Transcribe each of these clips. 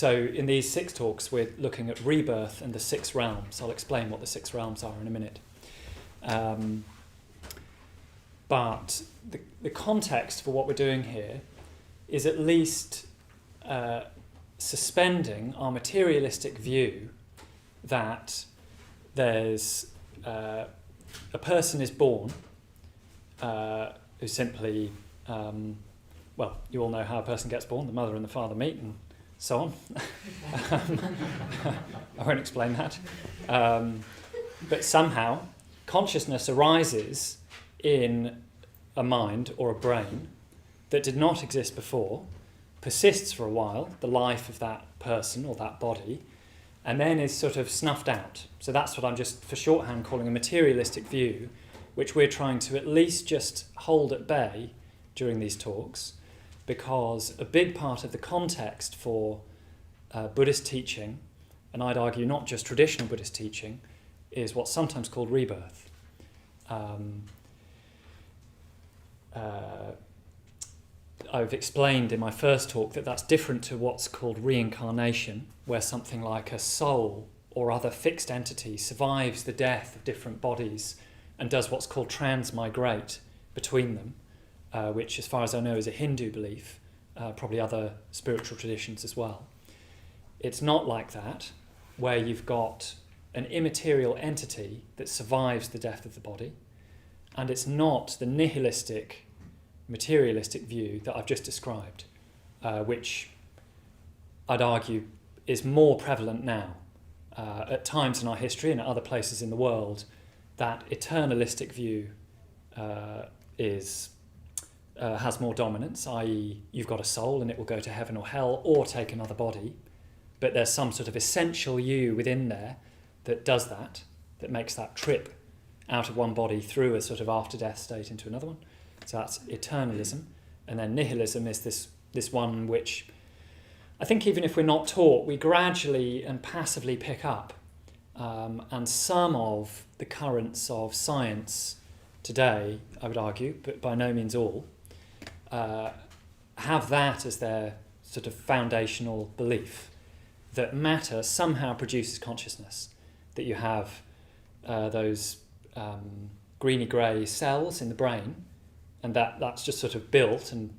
So in these 6 talks, we're looking at rebirth and the 6 realms. I'll explain what the 6 realms are in a minute. But the context for what we're doing here is at least suspending our materialistic view that there's a person is born who simply, well, you all know how a person gets born, the mother and the father meet and so on. I won't explain that. But somehow consciousness arises in a mind or a brain that did not exist before, persists for a while, the life of that person or that body, and then is sort of snuffed out. So that's what I'm just, for shorthand, calling a materialistic view, which we're trying to at least just hold at bay during these talks, because a big part of the context for Buddhist teaching, and I'd argue not just traditional Buddhist teaching, is what's sometimes called rebirth. I've explained in my first talk that that's different to what's called reincarnation, where something like a soul or other fixed entity survives the death of different bodies and does what's called transmigrate between them, which, as far as I know, is a Hindu belief, probably other spiritual traditions as well. It's not like that, where you've got an immaterial entity that survives the death of the body, and it's not the nihilistic, materialistic view that I've just described, which I'd argue is more prevalent now. At times in our history and at other places in the world, that eternalistic view has more dominance, i.e. you've got a soul and it will go to heaven or hell or take another body, but there's some sort of essential you within there that does that makes that trip out of one body through a sort of after-death state into another one. So that's eternalism. And then nihilism is this one which I think even if we're not taught, we gradually and passively pick up. And some of the currents of science today, I would argue, but by no means all, have that as their sort of foundational belief, that matter somehow produces consciousness, that you have those greeny-grey cells in the brain, and that's just sort of built and,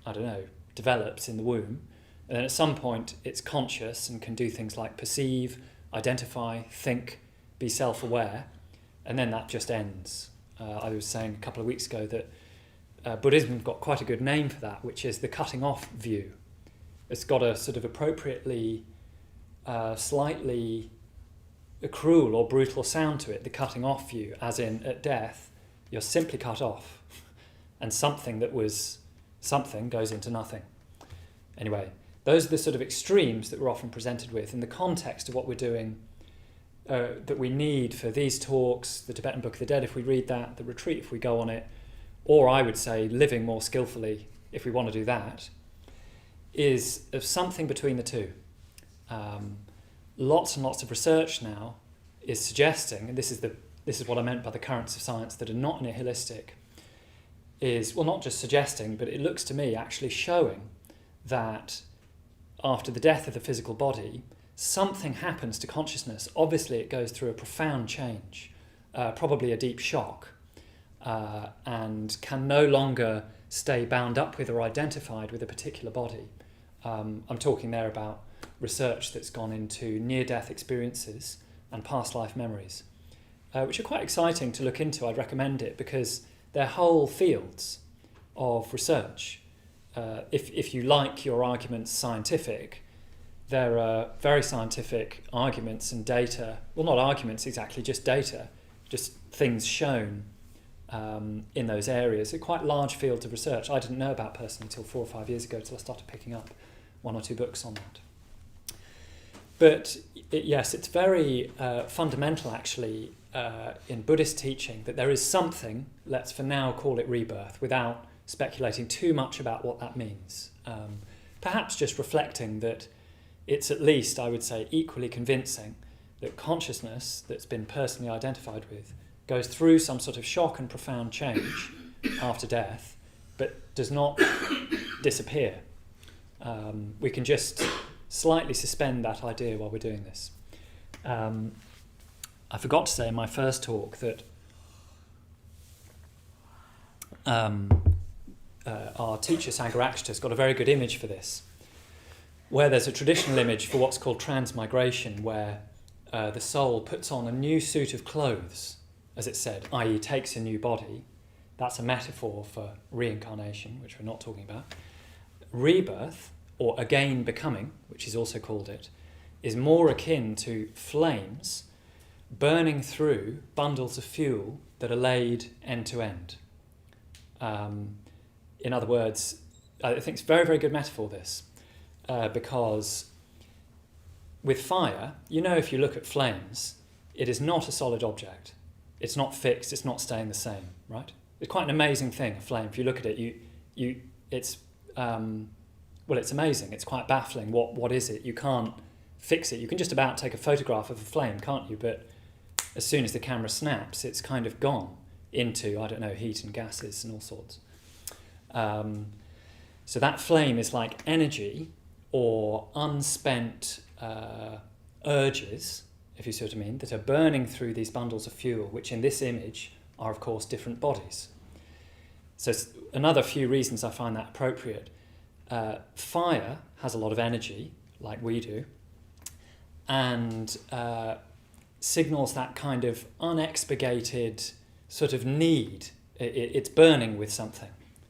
I don't know, develops in the womb. And then at some point it's conscious and can do things like perceive, identify, think, be self-aware, and then that just ends. I was saying a couple of weeks ago that Buddhism got quite a good name for that, which is the cutting off view. It's got a sort of appropriately, slightly cruel or brutal sound to it, the cutting off view, as in at death, you're simply cut off, and something that was something goes into nothing. Anyway, those are the sort of extremes that we're often presented with in the context of what we're doing, that we need for these talks, the Tibetan Book of the Dead, if we read that, the retreat, if we go on it, or I would say living more skillfully, if we want to do that, is of something between the two. Lots and lots of research now is suggesting, and this is what I meant by the currents of science that are not nihilistic, is, well, not just suggesting, but it looks to me actually showing that after the death of the physical body, something happens to consciousness. Obviously, it goes through a profound change, probably a deep shock, and can no longer stay bound up with or identified with a particular body. I'm talking there about research that's gone into near-death experiences and past life memories, which are quite exciting to look into. I'd recommend it because they're whole fields of research. If you like your arguments scientific, there are very scientific arguments and data, well, not arguments exactly, just data, just things shown in those areas. They're quite large fields of research. I didn't know about personally until 4 or 5 years ago, till I started picking up 1 or 2 books on that. But yes, it's very fundamental actually in Buddhist teaching that there is something, let's for now call it rebirth, without speculating too much about what that means. Perhaps just reflecting that it's at least, I would say, equally convincing that consciousness that's been personally identified with goes through some sort of shock and profound change after death, but does not disappear. We can just slightly suspend that idea while we're doing this. I forgot to say in my first talk that our teacher Sangharakshita's got a very good image for this, where there's a traditional image for what's called transmigration, where the soul puts on a new suit of clothes, as it's said, i.e. takes a new body. That's a metaphor for reincarnation, which we're not talking about. Rebirth, or again becoming, which is also called it, is more akin to flames burning through bundles of fuel that are laid end to end. In other words, I think it's a very, very good metaphor, this, because with fire, if you look at flames, it is not a solid object. It's not fixed, it's not staying the same, right? It's quite an amazing thing, a flame. If you look at it, it's amazing. It's quite baffling. What is it? You can't fix it. You can just about take a photograph of a flame, can't you? But as soon as the camera snaps, it's kind of gone into, heat and gases and all sorts. So that flame is like energy or unspent urges, if you see what I mean, that are burning through these bundles of fuel, which in this image are, of course, different bodies. So another few reasons I find that appropriate. Fire has a lot of energy, like we do, and signals that kind of unexpurgated sort of need. It's burning with something,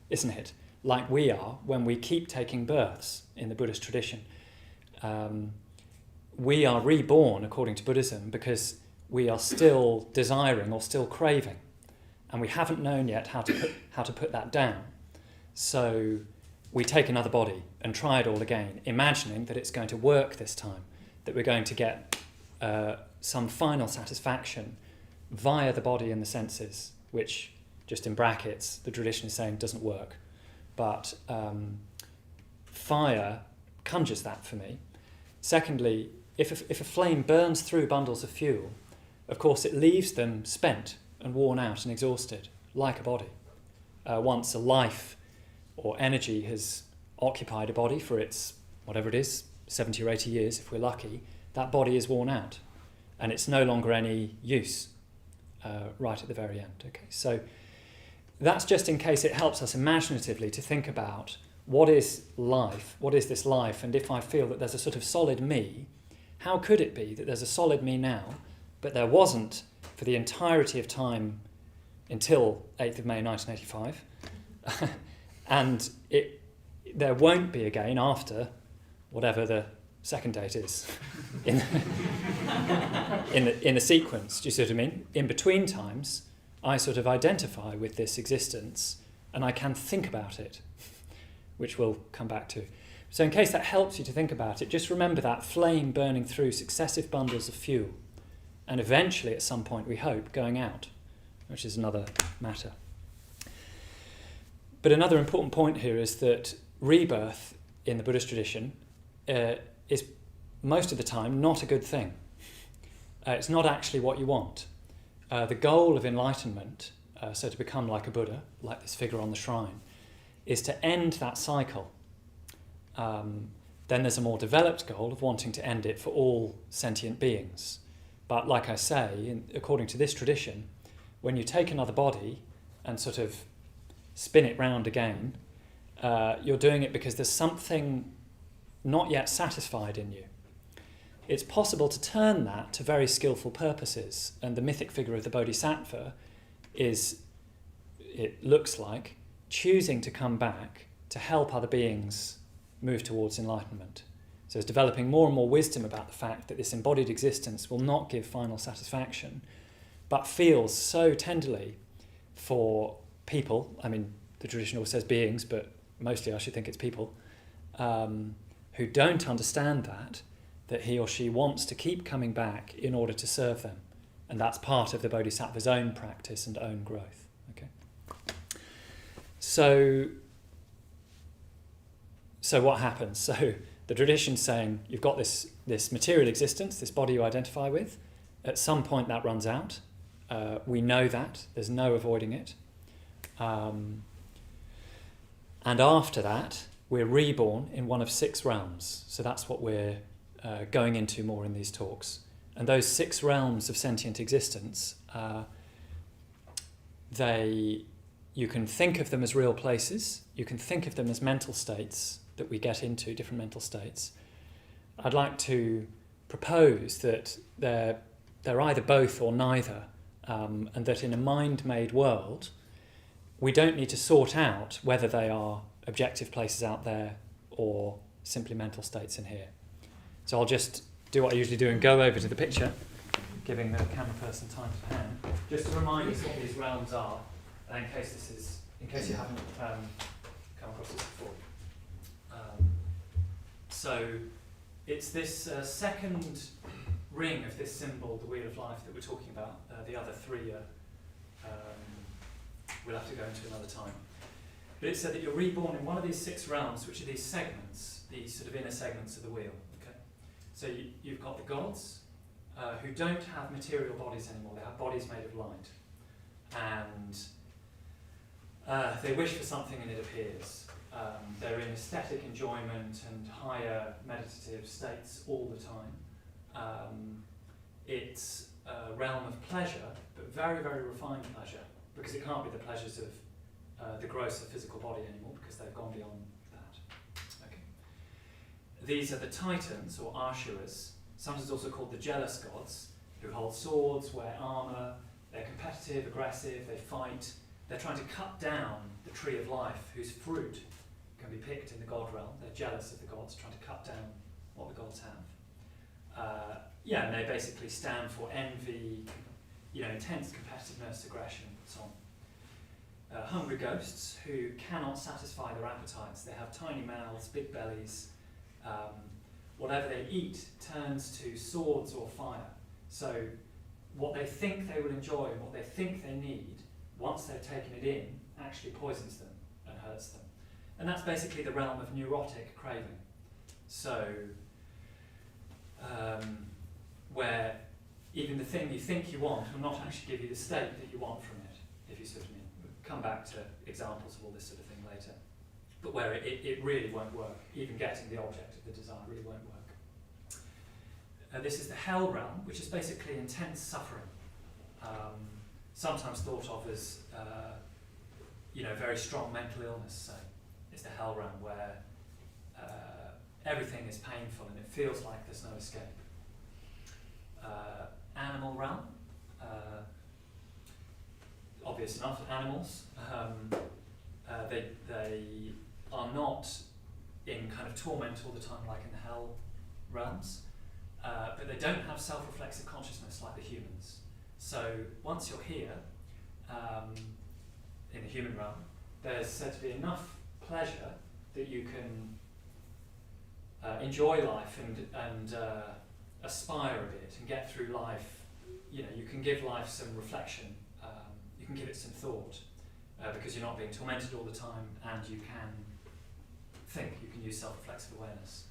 isn't it? Like we are when we keep taking births in the Buddhist tradition. We are reborn, according to Buddhism, because we are still desiring or still craving, and we haven't known yet how to put that down. So we take another body and try it all again, imagining that it's going to work this time, that we're going to get some final satisfaction via the body and the senses, which, just in brackets, the tradition is saying doesn't work. But fire conjures that for me. Secondly, if a flame burns through bundles of fuel, of course it leaves them spent and worn out and exhausted, like a body. Once a life or energy has occupied a body for its, whatever it is, 70 or 80 years, if we're lucky, that body is worn out and it's no longer any use right at the very end. Okay, so that's just in case it helps us imaginatively to think about what is life, what is this life, and if I feel that there's a sort of solid me, how could it be that there's a solid me now, but there wasn't for the entirety of time until 8th of May 1985, and there won't be again after whatever the second date is in the sequence. Do you see what I mean? In between times, I sort of identify with this existence and I can think about it, which we'll come back to. So in case that helps you to think about it, just remember that flame burning through successive bundles of fuel and eventually at some point, we hope, going out, which is another matter. But another important point here is that rebirth in the Buddhist tradition is most of the time not a good thing. It's not actually what you want. The goal of enlightenment, so to become like a Buddha, like this figure on the shrine, is to end that cycle. Then there's a more developed goal of wanting to end it for all sentient beings. But like I say, according to this tradition, when you take another body and sort of spin it round again, you're doing it because there's something not yet satisfied in you. It's possible to turn that to very skillful purposes, and the mythic figure of the Bodhisattva is, it looks like, choosing to come back to help other beings move towards enlightenment. So it's developing more and more wisdom about the fact that this embodied existence will not give final satisfaction, but feels so tenderly for people, I mean, the tradition always says beings, but mostly I should think it's people, who don't understand that he or she wants to keep coming back in order to serve them. And that's part of the Bodhisattva's own practice and own growth. Okay. So what happens? So the tradition's saying you've got this material existence, this body you identify with. At some point that runs out. We know that. There's no avoiding it. And after that, we're reborn in one of 6 realms. So that's what we're going into more in these talks. And those 6 realms of sentient existence, you can think of them as real places. You can think of them as mental states that we get into, different mental states. I'd like to propose that they're either both or neither, and that in a mind-made world, we don't need to sort out whether they are objective places out there or simply mental states in here. So I'll just do what I usually do and go over to the picture, giving the camera person time to pan, just to remind us what these realms are, and in case you haven't come across this before. So it's this second ring of this symbol, the Wheel of Life, that we're talking about. The other 3 we'll have to go into another time. But it said that you're reborn in one of these 6 realms, which are these segments, these sort of inner segments of the wheel. Okay? So you've got the gods, who don't have material bodies anymore. They have bodies made of light. And they wish for something and it appears. They're in aesthetic enjoyment and higher meditative states all the time. It's a realm of pleasure, but very, very refined pleasure, because it can't be the pleasures of the grosser physical body anymore, because they've gone beyond that. Okay. These are the Titans, or Ashuras, sometimes also called the jealous gods, who hold swords, wear armour, they're competitive, aggressive, they fight. They're trying to cut down the tree of life, whose fruit can be picked in the god realm. They're jealous of the gods, trying to cut down what the gods have. And they basically stand for envy, intense competitiveness, aggression, and so on. Hungry ghosts who cannot satisfy their appetites. They have tiny mouths, big bellies. Whatever they eat turns to swords or fire. So what they think they will enjoy and what they think they need, once they've taken it in, actually poisons them and hurts them. And that's basically the realm of neurotic craving. So where even the thing you think you want will not actually give you the state that you want from it, if you see what I mean. We'll come back to examples of all this sort of thing later. But where it really won't work. Even getting the object of the desire really won't work. This is the hell realm, which is basically intense suffering. Sometimes thought of as very strong mental illness, say. It's the hell realm where everything is painful and it feels like there's no escape. Animal realm, obvious enough, animals. They are not in kind of torment all the time like in the hell realms, but they don't have self-reflexive consciousness like the humans. So once you're here, in the human realm, there's said to be enough pleasure that you can enjoy life and aspire a bit and get through life. You can give life some reflection, you can give it some thought, because you're not being tormented all the time, and you can think, you can use self-reflexive awareness.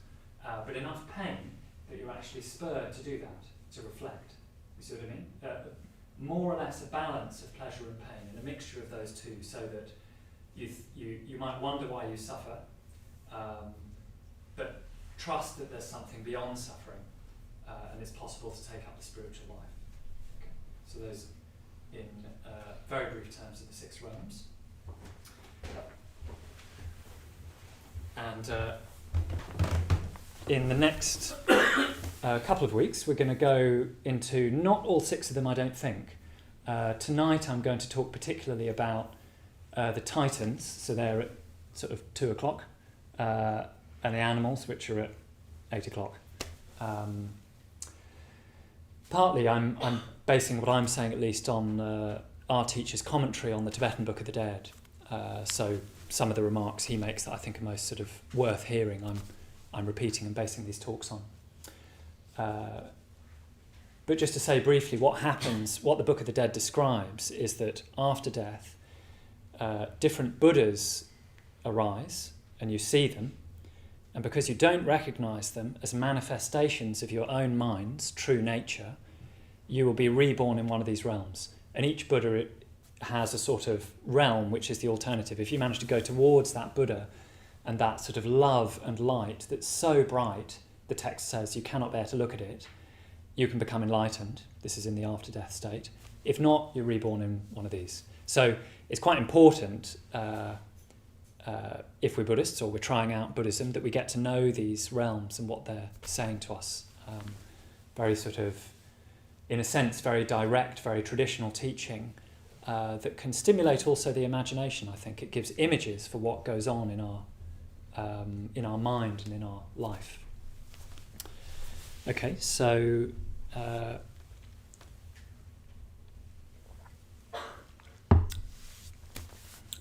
But enough pain that you're actually spurred to do that, to reflect. You see what I mean? More or less a balance of pleasure and pain, and a mixture of those two, so that you might wonder why you suffer, but trust that there's something beyond suffering, and it's possible to take up the spiritual life. Okay. So those, in very brief terms, are the 6 realms. And in the next couple of weeks, we're going to go into not all 6 of them, I don't think. Tonight I'm going to talk particularly about the Titans, so they're at sort of 2 o'clock, and the animals, which are at 8 o'clock. Partly I'm basing what I'm saying at least on our teacher's commentary on the Tibetan Book of the Dead. So some of the remarks he makes that I think are most sort of worth hearing, I'm repeating and basing these talks on. But just to say briefly, what happens, what the Book of the Dead describes is that after death, different Buddhas arise and you see them, and because you don't recognise them as manifestations of your own mind's true nature, you will be reborn in one of these realms. And each Buddha has a sort of realm which is the alternative. If you manage to go towards that Buddha and that sort of love and light that's so bright, the text says you cannot bear to look at it, you can become enlightened. This is in the after-death state. If not, you're reborn in one of these. So it's quite important, if we're Buddhists or we're trying out Buddhism, that we get to know these realms and what they're saying to us. Very sort of, in a sense, very direct, very traditional teaching that can stimulate also the imagination, I think. It gives images for what goes on in our mind and in our life. Okay, so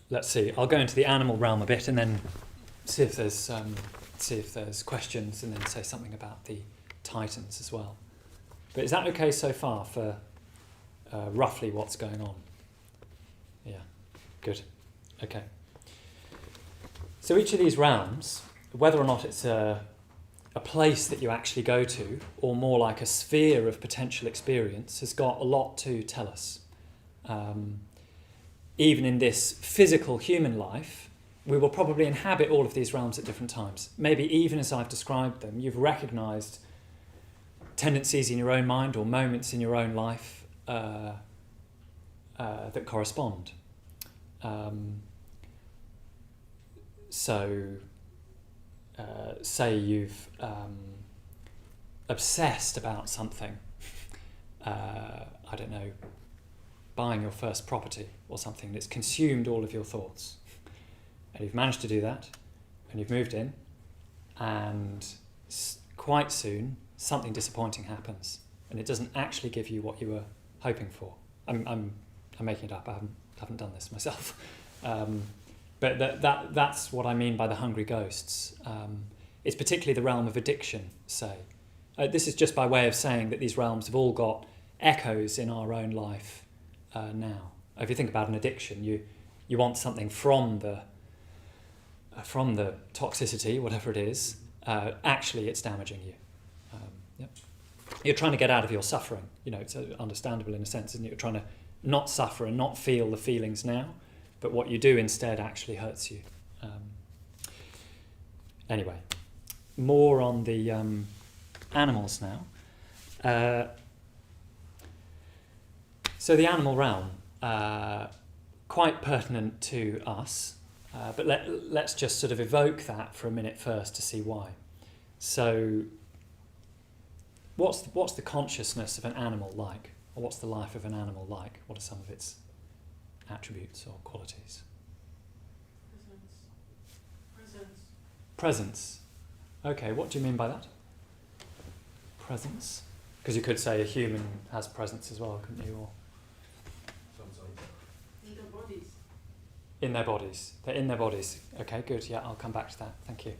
let's see. I'll go into the animal realm a bit and then see if there's questions, and then say something about the Titans as well. But is that okay so far for roughly what's going on? Yeah, good. Okay. So each of these realms, whether or not it's a place that you actually go to, or more like a sphere of potential experience, has got a lot to tell us. Even in this physical human life, we will probably inhabit all of these realms at different times. Maybe even as I've described them, you've recognised tendencies in your own mind or moments in your own life that correspond. Say you've obsessed about something, I don't know, buying your first property or something that's consumed all of your thoughts. And you've managed to do that, and you've moved in, and quite soon something disappointing happens, and it doesn't actually give you what you were hoping for. I'm making it up. I haven't done this myself, but that's what I mean by the hungry ghosts. It's particularly the realm of addiction. Say, this is just by way of saying that these realms have all got echoes in our own life now. If you think about an addiction, you want something from the toxicity, whatever it is. Actually, it's damaging you. Yep. You're trying to get out of your suffering. It's understandable in a sense, isn't it? You're trying to not suffer and not feel the feelings now, but what you do instead actually hurts you. Anyway, more on the animals now. So the animal realm, quite pertinent to us, but let's just sort of evoke that for a minute first to see why. So what's the consciousness of an animal like? Or what's the life of an animal like? What are some of its attributes or qualities? Presence. Okay, what do you mean by that? Presence? Because you could say a human has presence as well, couldn't you? Or in their bodies. In their bodies. They're in their bodies. Okay, good. Yeah, I'll come back to that. Thank you.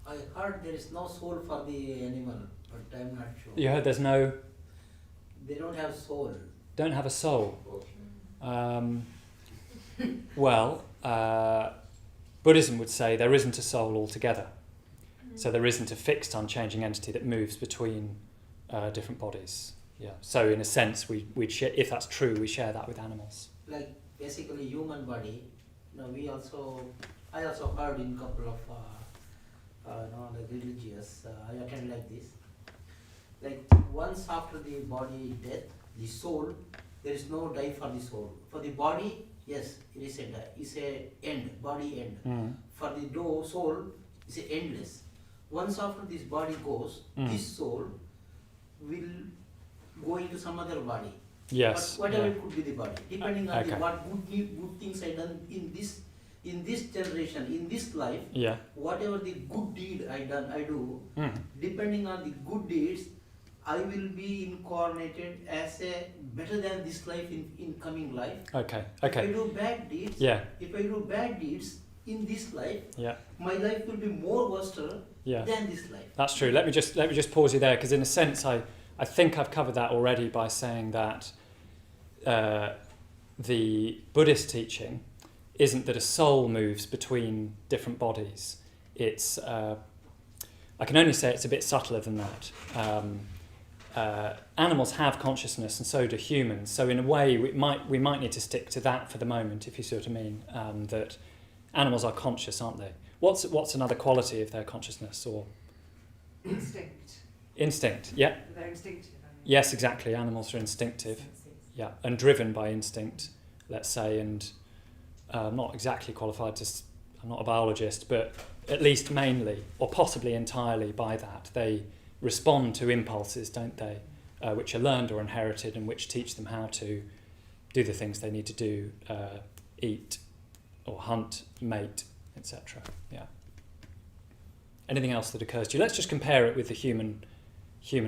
I heard there is no soul for the animal, but I'm not sure. You heard there's no... They don't have soul. Don't have a soul. Well, Buddhism would say there isn't a soul altogether. So there isn't a fixed, unchanging entity that moves between different bodies. Yeah. So in a sense, we'd share, if that's true, we share that with animals. Like basically human body. I also heard in couple of like religious. I attend like this. Like once after the body death, the soul, there is no die for the soul. For the body, yes, it is a die. It's a end, body end. For the soul, it's a endless. Once after this body goes, this soul will go into some other body. Yes. But whatever it could be the body, depending on what good things I done in this generation, in this life. Yeah. Whatever the good deed I do, depending on the good deeds, I will be incarnated as a better than this life in coming life. Okay. If I do bad deeds, Yeah. In this life, Yeah. my life will be more worse than this life. That's true. Let me just pause you there, because in a sense I think I've covered that already by saying that the Buddhist teaching isn't that a soul moves between different bodies. It's I can only say it's a bit subtler than that. Animals have consciousness, and so do humans. So in a way, we might need to stick to that for the moment, if you see what I mean. That animals are conscious, aren't they? What's another quality of their consciousness or instinct? Yeah. They're instinctive. I mean. Yes, exactly. Animals are instinctive. Yeah, and driven by instinct, let's say, and I'm not exactly qualified to. I'm not a biologist, but at least mainly, or possibly entirely, by that they respond to impulses, don't they, which are learned or inherited, and which teach them how to do the things they need to do, eat, or hunt, mate, etc. Yeah. Anything else that occurs to you? Let's just compare it with the human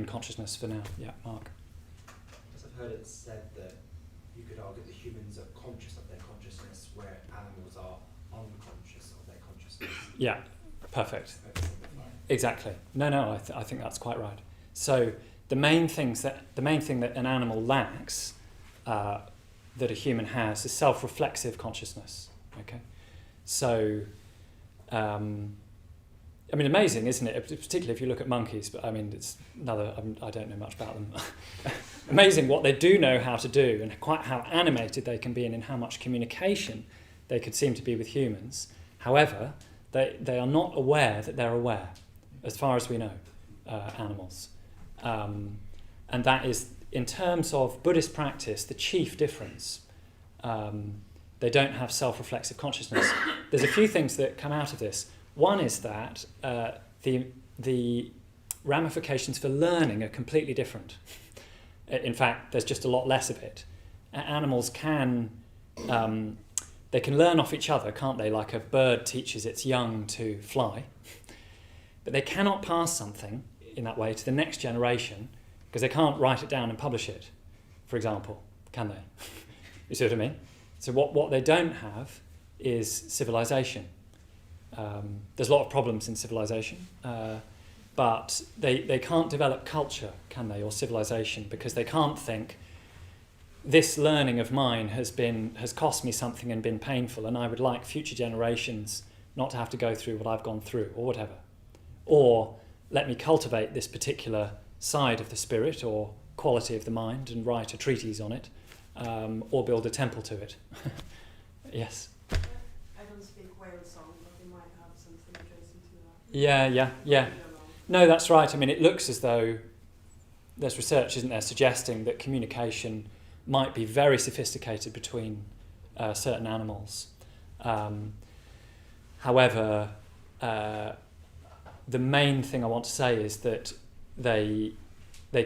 consciousness for now. Yeah, Mark. Because I've heard it said that you could argue that humans are conscious of their consciousness, where animals are unconscious of their consciousness. Yeah, perfect. Exactly. No, I think that's quite right. So the main thing that an animal lacks, that a human has, is self-reflexive consciousness. Okay, so amazing, isn't it? Particularly if you look at monkeys. But I mean, it's another. I don't know much about them. Amazing what they do know how to do, and quite how animated they can be, and in how much communication they could seem to be with humans. However, they are not aware that they're aware, as far as we know, animals. And that is, in terms of Buddhist practice, the chief difference. They don't have self-reflexive consciousness. There's a few things that come out of this. One is that the ramifications for learning are completely different. In fact, there's just a lot less of it. Animals can learn off each other, can't they? Like a bird teaches its young to fly. But they cannot pass something in that way to the next generation because they can't write it down and publish it, for example, can they? You see what I mean? So what they don't have is civilization. There's a lot of problems in civilization, but they can't develop culture, can they, or civilization, because they can't think, this learning of mine has cost me something and been painful, and I would like future generations not to have to go through what I've gone through, or whatever. Or let me cultivate this particular side of the spirit or quality of the mind and write a treatise on it, or build a temple to it. Yes? I don't speak whale song, but they might have something adjacent to that. Yeah. No, that's right. I mean, it looks as though there's research, isn't there, suggesting that communication might be very sophisticated between certain animals. However, the main thing I want to say is that they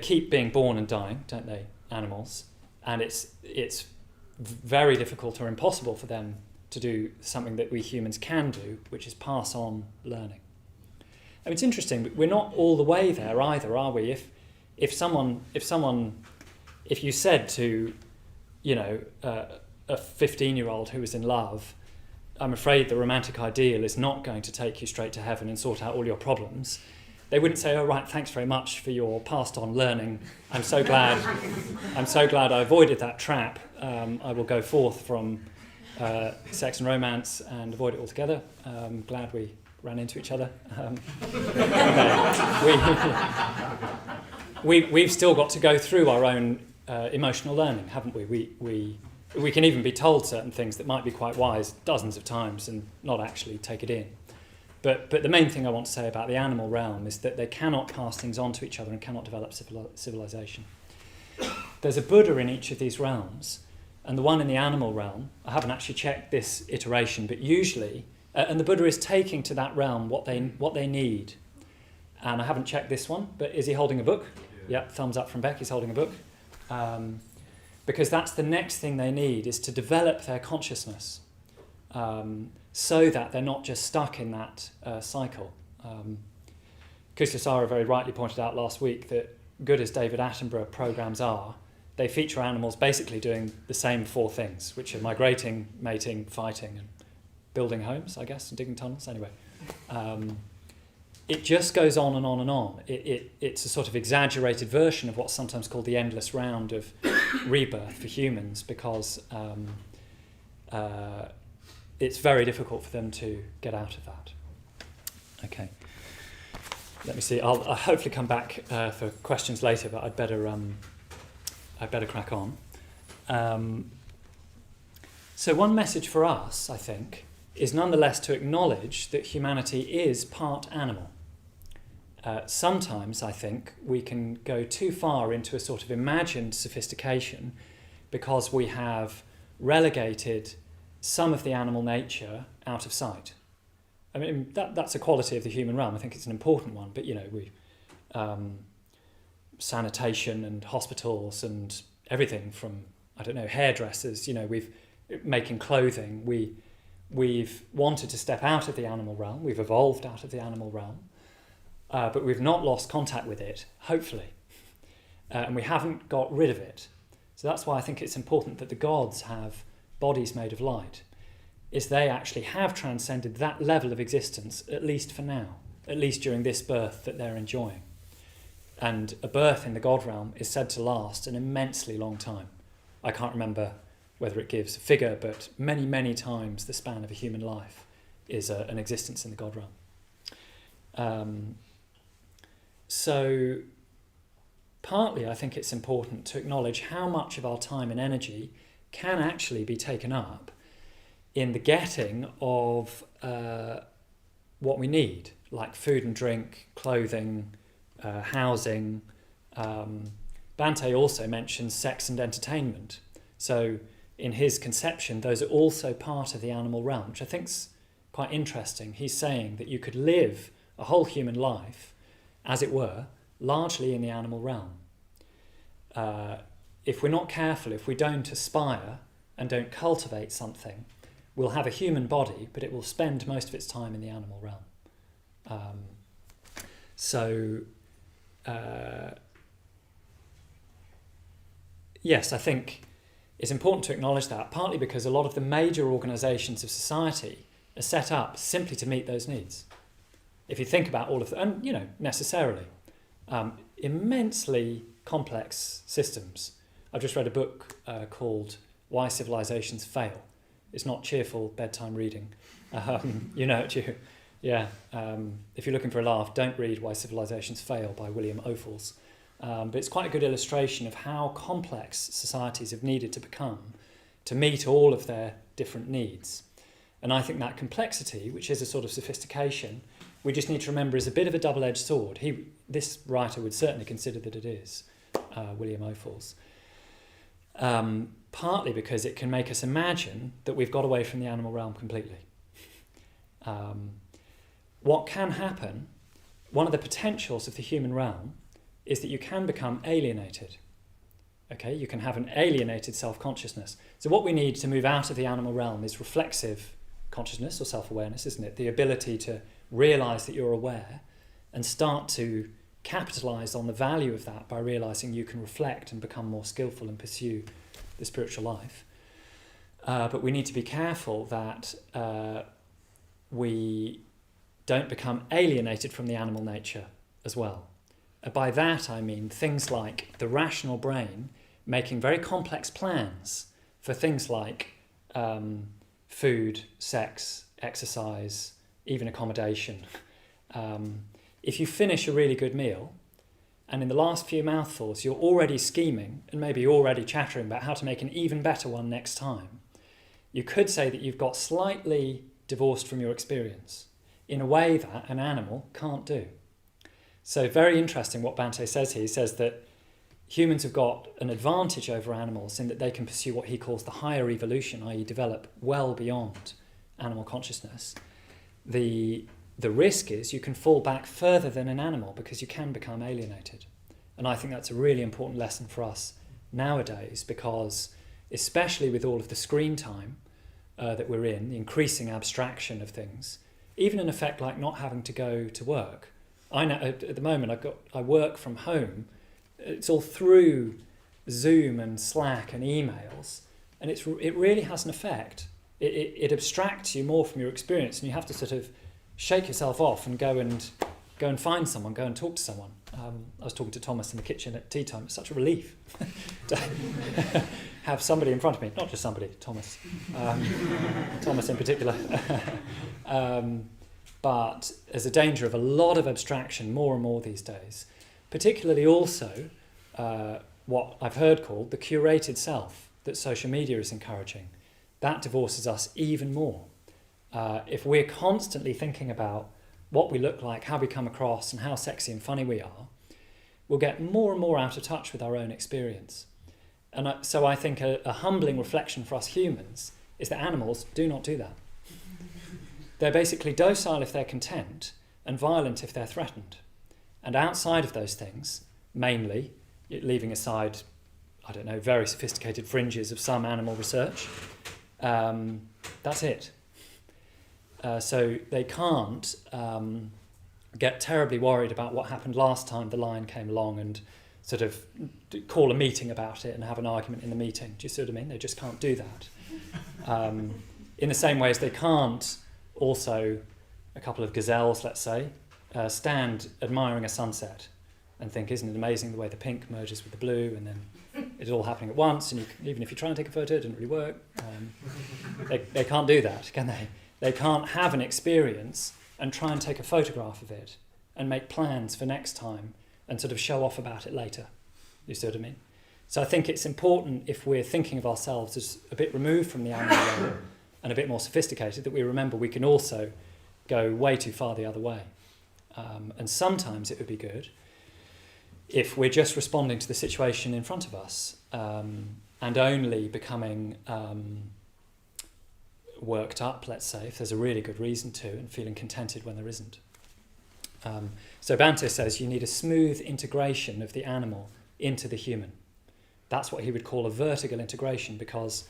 keep being born and dying, don't they, animals? And it's very difficult or impossible for them to do something that we humans can do, which is pass on learning. And it's interesting, we're not all the way there either, are we? If you said to, a 15-year-old who was in love, I'm afraid the romantic ideal is not going to take you straight to heaven and sort out all your problems, they wouldn't say, "Oh right, thanks very much for your passed on learning. I'm so glad I avoided that trap. I will go forth from sex and romance and avoid it altogether. Glad we ran into each other." We've still got to go through our own emotional learning, haven't we? We can even be told certain things that might be quite wise dozens of times and not actually take it in. But the main thing I want to say about the animal realm is that they cannot pass things on to each other and cannot develop civilization. There's a Buddha in each of these realms, and the one in the animal realm, I haven't actually checked this iteration, but usually, and the Buddha is taking to that realm what they need. And I haven't checked this one, but is he holding a book? Yeah, thumbs up from Beck, he's holding a book. Because that's the next thing they need, is to develop their consciousness. So that they're not just stuck in that cycle. Kuslasara very rightly pointed out last week that good as David Attenborough programs are, they feature animals basically doing the same four things, which are migrating, mating, fighting, and building homes, I guess, and digging tunnels. Anyway, it just goes on and on and on. It's a sort of exaggerated version of what's sometimes called the endless round of rebirth for humans, because it's very difficult for them to get out of that. Okay. Let me see. I'll hopefully come back for questions later, but I'd better crack on. So one message for us, I think, is nonetheless to acknowledge that humanity is part animal. Sometimes, I think, we can go too far into a sort of imagined sophistication because we have relegated some of the animal nature out of sight. I mean, that's a quality of the human realm. I think it's an important one, but, sanitation and hospitals and everything from, hairdressers, making clothing. We've wanted to step out of the animal realm. We've evolved out of the animal realm, but we've not lost contact with it, hopefully. And we haven't got rid of it. So that's why I think it's important that the gods have bodies made of light, is they actually have transcended that level of existence, at least for now, at least during this birth that they're enjoying. And a birth in the God realm is said to last an immensely long time. I can't remember whether it gives a figure, but many, many times the span of a human life is an existence in the God realm. So partly I think it's important to acknowledge how much of our time and energy can actually be taken up in the getting of what we need, like food and drink, clothing, housing. Bhante also mentions sex and entertainment. So in his conception, those are also part of the animal realm, which I think's quite interesting. He's saying that you could live a whole human life, as it were, largely in the animal realm. If we're not careful, if we don't aspire and don't cultivate something, we'll have a human body, but it will spend most of its time in the animal realm. Yes, I think it's important to acknowledge that, partly because a lot of the major organisations of society are set up simply to meet those needs. If you think about all of them, and necessarily, immensely complex systems. I've just read a book called Why Civilizations Fail. It's not cheerful bedtime reading. If you're looking for a laugh, don't read Why Civilizations Fail by William Ophuls. But it's quite a good illustration of how complex societies have needed to become to meet all of their different needs. And I think that complexity, which is a sort of sophistication, we just need to remember is a bit of a double-edged sword. This writer would certainly consider that it is, William Ophuls. Partly because it can make us imagine that we've got away from the animal realm completely. What can happen, one of the potentials of the human realm, is that you can become alienated. Okay, you can have an alienated self-consciousness. So what we need to move out of the animal realm is reflexive consciousness or self-awareness, isn't it? The ability to realise that you're aware and start to capitalise on the value of that by realising you can reflect and become more skillful and pursue the spiritual life. But we need to be careful that we don't become alienated from the animal nature as well. By that I mean things like the rational brain making very complex plans for things like food, sex, exercise, even accommodation. If you finish a really good meal and in the last few mouthfuls you're already scheming and maybe already chattering about how to make an even better one next time, you could say that you've got slightly divorced from your experience in a way that an animal can't do. So very interesting what Bhante says here. He says that humans have got an advantage over animals in that they can pursue what he calls the higher evolution, i.e. develop well beyond animal consciousness. The risk is you can fall back further than an animal because you can become alienated. And I think that's a really important lesson for us nowadays because especially with all of the screen time that we're in, the increasing abstraction of things, even an effect like not having to go to work. I know at the moment I work from home. It's all through Zoom and Slack and emails, and it really has an effect. It abstracts you more from your experience, and you have to sort of shake yourself off and go and find someone, go and talk to someone. I was talking to Thomas in the kitchen at tea time. It's such a relief to have somebody in front of me, not just somebody, Thomas. Thomas in particular. But there's a danger of a lot of abstraction more and more these days, particularly also what I've heard called the curated self that social media is encouraging. That divorces us even more. if we're constantly thinking about what we look like, how we come across, and how sexy and funny we are, we'll get more and more out of touch with our own experience. And so I think a humbling reflection for us humans is that animals do not do that. They're basically docile if they're content and violent if they're threatened. And outside of those things, mainly, leaving aside, I don't know, very sophisticated fringes of some animal research, that's it. So they can't get terribly worried about what happened last time the lion came along and sort of call a meeting about it and have an argument in the meeting. Do you see what I mean? They just can't do that. In the same way as they can't also, a couple of gazelles, let's say, stand admiring a sunset and think, isn't it amazing the way the pink merges with the blue, and then it's all happening at once, and even if you try and take a photo, it didn't really work. They can't do that, can they? They can't have an experience and try and take a photograph of it and make plans for next time and sort of show off about it later. You see what I mean? So I think it's important, if we're thinking of ourselves as a bit removed from the animal world and a bit more sophisticated, that we remember we can also go way too far the other way. And sometimes it would be good if we're just responding to the situation in front of us and only becoming worked up, let's say, if there's a really good reason to, and feeling contented when there isn't. So Bhante says you need a smooth integration of the animal into the human. That's what he would call a vertical integration, because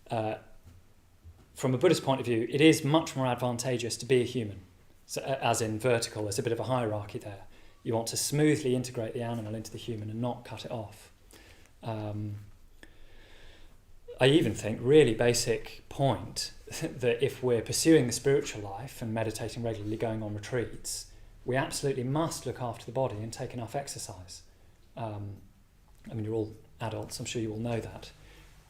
from a Buddhist point of view, it is much more advantageous to be a human. So, as in vertical, there's a bit of a hierarchy there. You want to smoothly integrate the animal into the human and not cut it off. I even think, really basic point, that if we're pursuing the spiritual life and meditating regularly, going on retreats, we absolutely must look after the body and take enough exercise. I mean, you're all adults, I'm sure you all know that.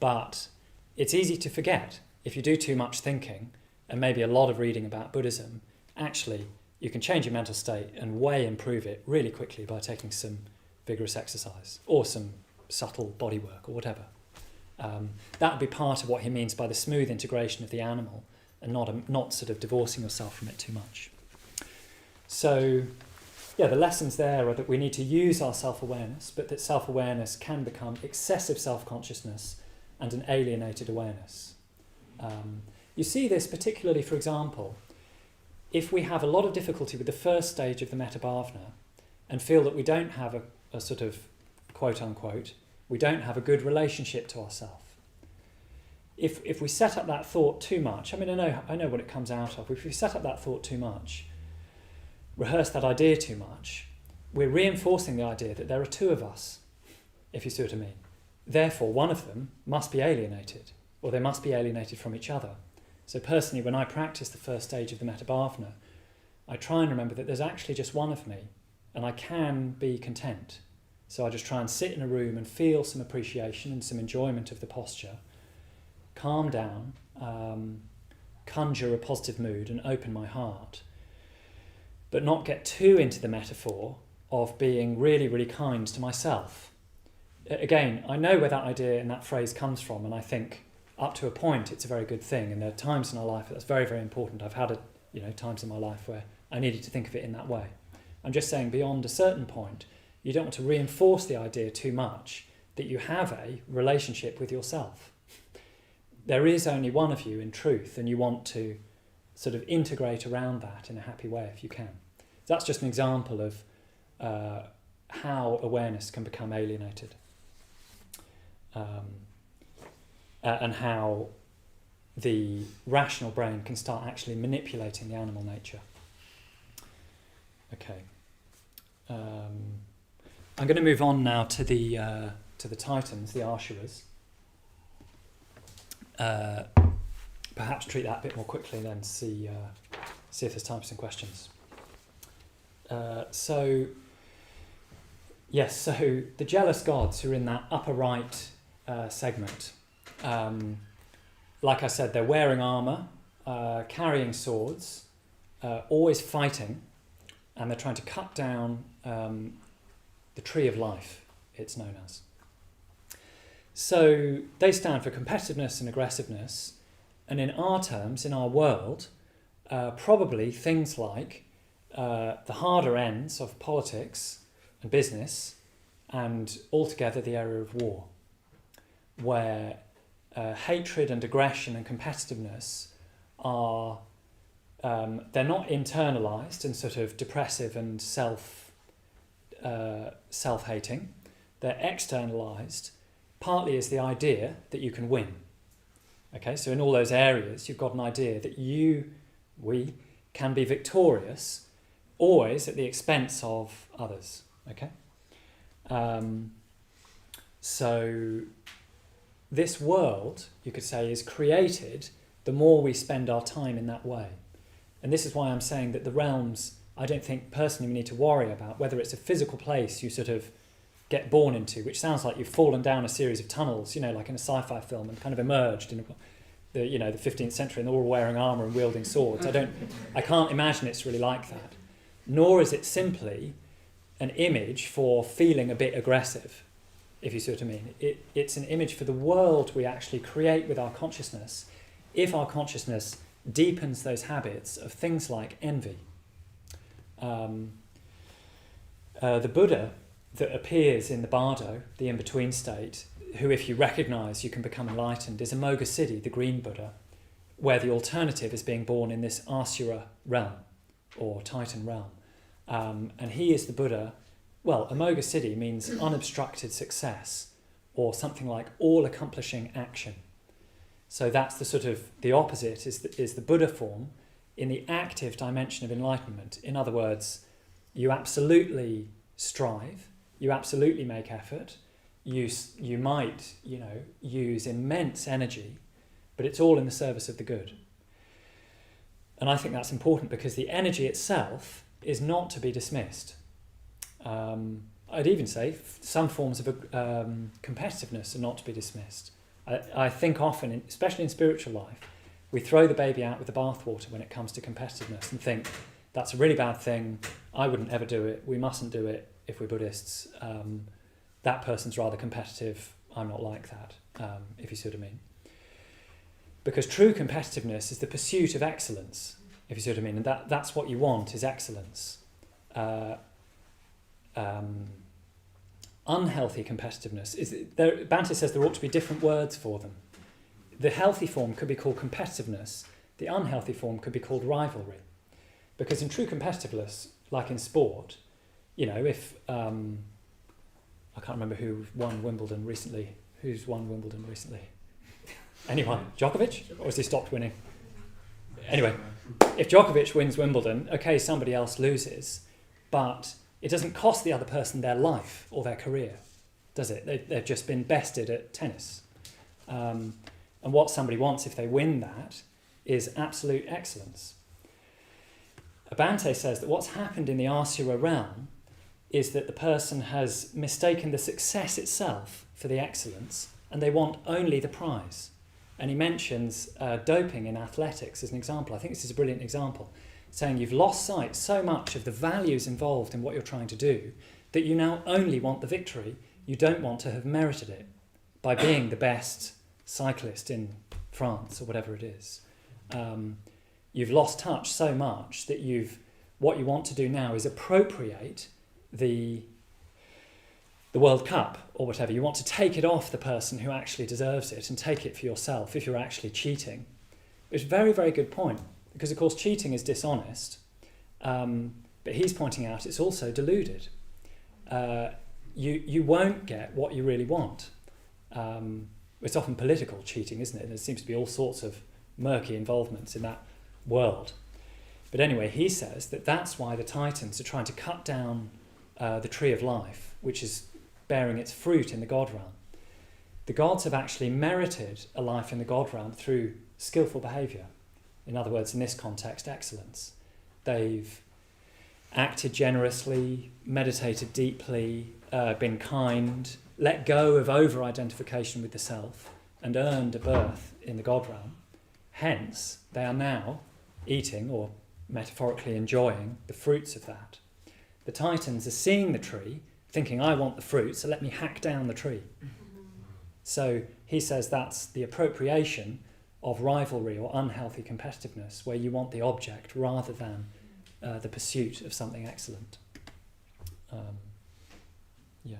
But it's easy to forget. If you do too much thinking, and maybe a lot of reading about Buddhism, actually you can change your mental state and way improve it really quickly by taking some vigorous exercise or some subtle body work or whatever. That would be part of what he means by the smooth integration of the animal, and not sort of divorcing yourself from it too much. So, yeah, the lessons there are that we need to use our self-awareness, but that self-awareness can become excessive self-consciousness and an alienated awareness. You see this particularly, for example, if we have a lot of difficulty with the first stage of the Padmasambhava and feel that we don't have a sort of quote-unquote, we don't have a good relationship to ourselves. If we set up that thought too much, I mean, I know what it comes out of. If we set up that thought too much, rehearse that idea too much, we're reinforcing the idea that there are two of us, if you see what I mean. Therefore, one of them must be alienated, or they must be alienated from each other. So personally, when I practice the first stage of the Padmasambhava, I try and remember that there's actually just one of me, and I can be content. So I just try and sit in a room and feel some appreciation and some enjoyment of the posture, calm down, conjure a positive mood and open my heart, but not get too into the metaphor of being really, really kind to myself. Again, I know where that idea and that phrase comes from, and I think up to a point it's a very good thing, and there are times in our life that's very, very important. I've had times in my life where I needed to think of it in that way. I'm just saying, beyond a certain point, you don't want to reinforce the idea too much that you have a relationship with yourself. There is only one of you in truth, and you want to sort of integrate around that in a happy way if you can. That's just an example of how awareness can become alienated, and how the rational brain can start actually manipulating the animal nature. Okay. I'm going to move on now to the Titans, the Ashuras. Perhaps treat that a bit more quickly and then see if there's time for some questions. So the jealous gods who are in that upper right segment, like I said, they're wearing armour, carrying swords, always fighting, and they're trying to cut down the tree of life, it's known as. So they stand for competitiveness and aggressiveness, and in our terms, in our world, probably things like the harder ends of politics and business, and altogether the area of war, where hatred and aggression and competitiveness are, they're not internalized and sort of depressive and self-hating. They're externalized, partly as the idea that you can win. Okay, so in all those areas, you've got an idea that we can be victorious, always at the expense of others. Okay, so this world, you could say, is created the more we spend our time in that way. And this is why I'm saying that the realms, I don't think personally we need to worry about whether it's a physical place you sort of get born into, which sounds like you've fallen down a series of tunnels, like in a sci-fi film, and kind of emerged in the 15th century, and they're all wearing armour and wielding swords. I can't imagine it's really like that. Nor is it simply an image for feeling a bit aggressive, if you see what I mean. It's an image for the world we actually create with our consciousness, if our consciousness deepens those habits of things like envy. The Buddha that appears in the Bardo, the in-between state, who if you recognise you can become enlightened, is Amoga Siddhi, the green Buddha, where the alternative is being born in this Asura realm, or Titan realm. And he is the Buddha. Well, Amoga Siddhi means unobstructed success, or something like all-accomplishing action. So that's the sort of, the opposite is the Buddha form in the active dimension of enlightenment. In other words, you absolutely strive, you absolutely make effort, you might, use immense energy, but it's all in the service of the good. And I think that's important because the energy itself is not to be dismissed. I'd even say some forms of competitiveness are not to be dismissed. I think often, especially in spiritual life, we throw the baby out with the bathwater when it comes to competitiveness and think, that's a really bad thing, I wouldn't ever do it, we mustn't do it if we're Buddhists, that person's rather competitive, I'm not like that, if you see what I mean. Because true competitiveness is the pursuit of excellence, if you see what I mean, and that's what you want, is excellence. Unhealthy competitiveness Bhante says there ought to be different words for them. The healthy form could be called competitiveness, the unhealthy form could be called rivalry. Because in true competitiveness, like in sport, if I can't remember who won Wimbledon recently. Who's won Wimbledon recently? Anyone? Djokovic? Or has he stopped winning? Anyway, if Djokovic wins Wimbledon, okay, somebody else loses, but it doesn't cost the other person their life or their career, does it? They've just been bested at tennis. And what somebody wants if they win that is absolute excellence. Bhante says that what's happened in the Asura realm is that the person has mistaken the success itself for the excellence, and they want only the prize. And he mentions doping in athletics as an example. I think this is a brilliant example, saying you've lost sight so much of the values involved in what you're trying to do that you now only want the victory. You don't want to have merited it by being the best cyclist in France or whatever it is. You've lost touch so much that what you want to do now is appropriate the World Cup or whatever. You want to take it off the person who actually deserves it and take it for yourself if you're actually cheating. It's a very, very good point, because of course cheating is dishonest, but he's pointing out it's also deluded. You won't get what you really want. It's often political cheating, isn't it? There seems to be all sorts of murky involvements in that world. But anyway, he says that that's why the Titans are trying to cut down the tree of life, which is bearing its fruit in the God realm. The gods have actually merited a life in the God realm through skillful behaviour. In other words, in this context, excellence. They've acted generously, meditated deeply, been kind, let go of over-identification with the self, and earned a birth in the God realm. Hence, they are now eating, or metaphorically enjoying, the fruits of that. The Titans are seeing the tree, thinking, I want the fruit, so let me hack down the tree. So he says that's the appropriation of rivalry or unhealthy competitiveness, where you want the object rather than the pursuit of something excellent. Yeah.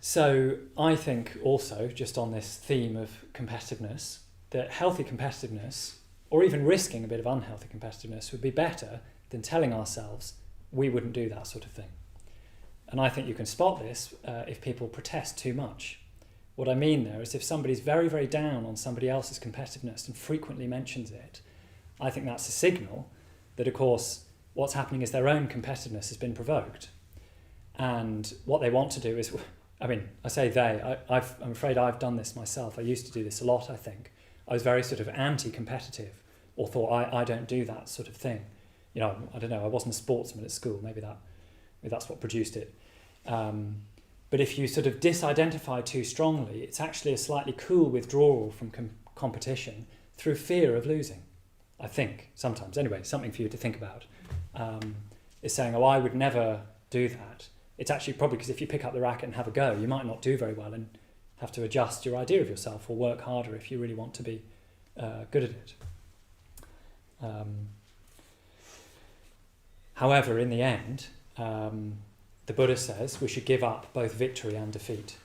So I think also, just on this theme of competitiveness, that healthy competitiveness, or even risking a bit of unhealthy competitiveness, would be better than telling ourselves we wouldn't do that sort of thing. And I think you can spot this if people protest too much. What I mean there is if somebody's very, very down on somebody else's competitiveness and frequently mentions it, I think that's a signal that, of course, what's happening is their own competitiveness has been provoked. And what they want to do is, I mean, I say they, I'm afraid I've done this myself. I used to do this a lot, I think. I was very sort of anti-competitive, or thought I don't do that sort of thing. You know, I don't know, I wasn't a sportsman at school, maybe that's what produced it. But if you sort of disidentify too strongly, it's actually a slightly cool withdrawal from competition through fear of losing, I think, sometimes. Anyway, something for you to think about. Is saying, oh, I would never do that. It's actually probably because if you pick up the racket and have a go, you might not do very well and have to adjust your idea of yourself or work harder if you really want to be good at it. However, in the end, the Buddha says we should give up both victory and defeat.